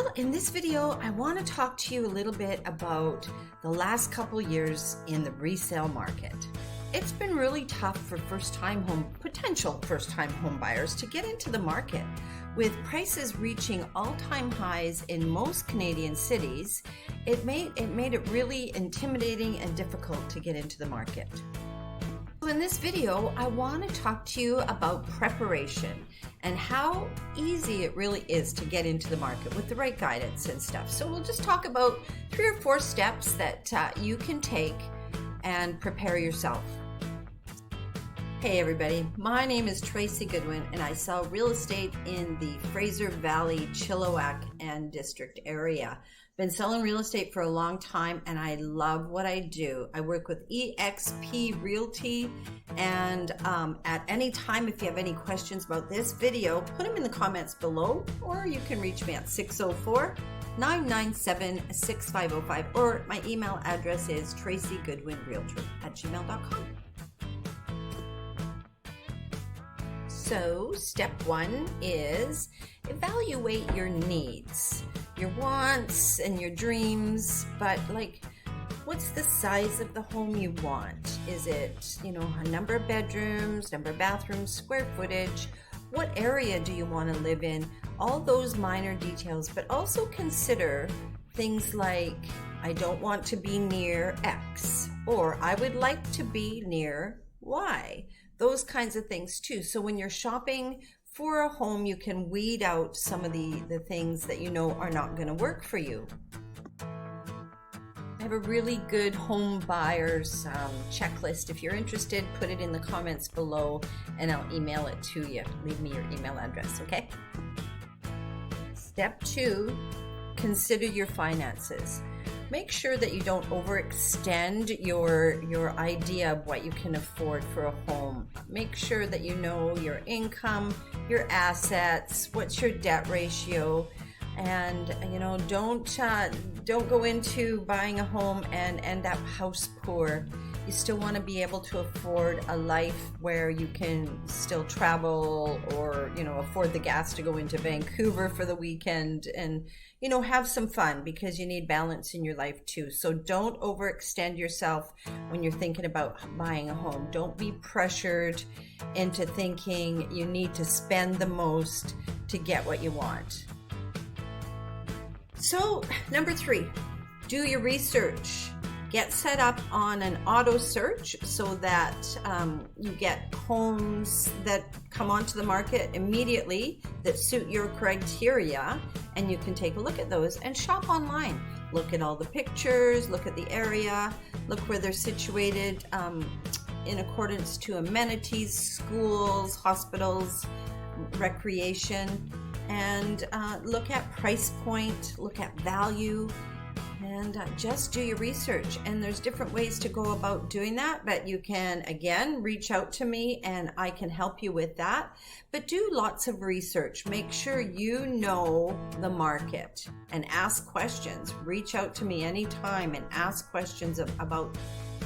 Well, in this video, I want to talk to you a little bit about the last couple years in the resale market. It's been really tough for potential first-time home buyers to get into the market. With prices reaching all-time highs in most Canadian cities, it made it really intimidating and difficult to get into the market. So in this video, I want to talk to you about preparation and how easy it really is to get into the market with the right guidance and stuff. So we'll just talk about 3 or 4 steps that you can take and prepare yourself. Hey everybody, my name is Tracy Goodwin and I sell real estate in the Fraser Valley, Chilliwack and District area. Been selling real estate for a long time and I love what I do. I work with eXp Realty, and at any time if you have any questions about this video, put them in the comments below, or you can reach me at 604-997-6505, or my email address is tracygoodwinrealtor@gmail.com. So step 1 is evaluate your needs, your wants and your dreams, but like, what's the size of the home you want? Is it, a number of bedrooms, number of bathrooms, square footage? What area do you want to live in? All those minor details, but also consider things like, I don't want to be near X, or I would like to be near Y. Those kinds of things too. So when you're shopping for a home, you can weed out some of the things that you know are not going to work for you. I have a really good home buyers checklist. If you're interested, put it in the comments below and I'll email it to you. Leave me your email address, okay? Step 2, consider your finances. Make sure that you don't overextend your idea of what you can afford for a home. Make sure that you know your income, your assets, what's your debt ratio, and don't go into buying a home and end up house poor. You still want to be able to afford a life where you can still travel, or afford the gas to go into Vancouver for the weekend, and have some fun, because you need balance in your life too. So don't overextend yourself when you're thinking about buying a home. Don't be pressured into thinking you need to spend the most to get what you want. So number 3, do your research. Get set up on an auto search so that you get homes that come onto the market immediately that suit your criteria, and you can take a look at those and shop online. Look at all the pictures, look at the area, look where they're situated in accordance to amenities, schools, hospitals, recreation, and look at price point, look at value. And just do your research. And there's different ways to go about doing that, but you can, again, reach out to me and I can help you with that. But do lots of research. Make sure you know the market and ask questions. Reach out to me anytime and ask questions about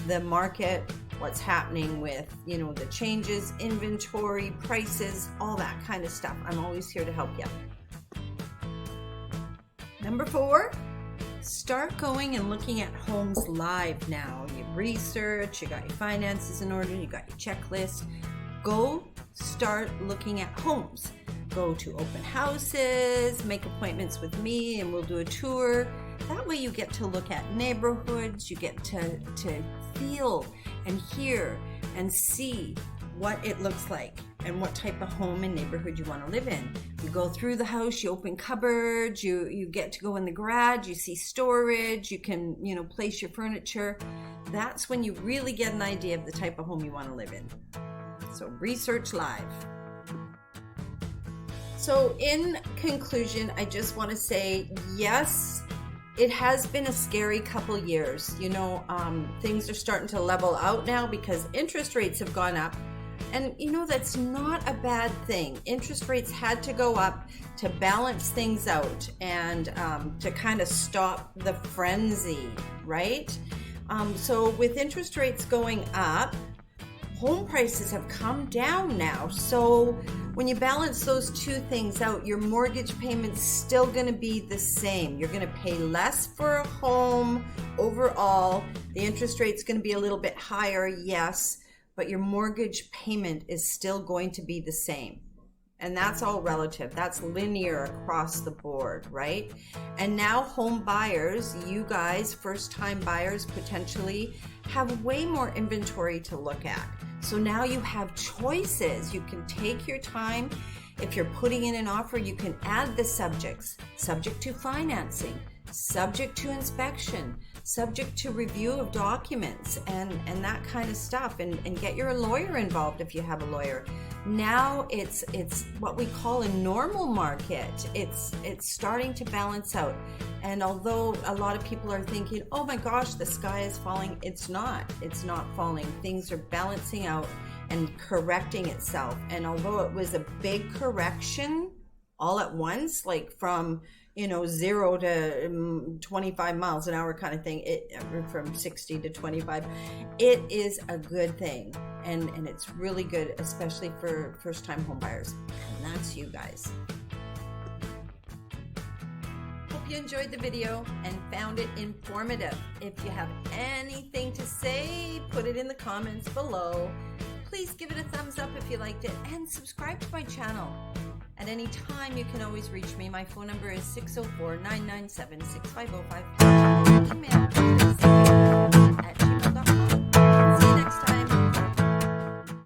the market, what's happening with, the changes, inventory, prices, all that kind of stuff. I'm always here to help you. Number 4, start going and looking at homes live now. You research, you got your finances in order, you got your checklist. Go start looking at homes. Go to open houses, make appointments with me, and we'll do a tour. That way you get to look at neighborhoods, you get to feel and hear and see what it looks like and what type of home and neighborhood you want to live in. You go through the house, you open cupboards, you get to go in the garage, you see storage, you can, place your furniture. That's when you really get an idea of the type of home you want to live in. So research live. So in conclusion, I just want to say, yes, it has been a scary couple years. Things are starting to level out now because interest rates have gone up. And that's not a bad thing. Interest rates had to go up to balance things out and to kind of stop the frenzy, right? So with interest rates going up, home prices have come down now. So When you balance those two things out, your mortgage payment's still going to be the same. You're going to pay less for a home overall. The interest rate's going to be a little bit higher, yes, but your mortgage payment is still going to be the same. And that's all relative. That's linear across the board, right? And now home buyers, you guys, first-time buyers potentially, have way more inventory to look at. So now you have choices. You can take your time. If you're putting in an offer, you can add the subjects. Subject to financing, subject to inspection, subject to review of documents, and that kind of stuff, and get your lawyer involved if you have a lawyer. Now it's what we call a normal market. It's starting to balance out. And although a lot of people are thinking, oh my gosh, the sky is falling, it's not falling. Things are balancing out and correcting itself. And although it was a big correction all at once, like from 0 to 25 miles an hour kind of thing, from 60 to 25, it is a good thing. And it's really good, especially for first-time home buyers. And that's you guys. Hope you enjoyed the video and found it informative. If you have anything to say, put it in the comments below. Please give it a thumbs up if you liked it, and subscribe to my channel. At any time, you can always reach me. My phone number is 604-997-6505. Email, please.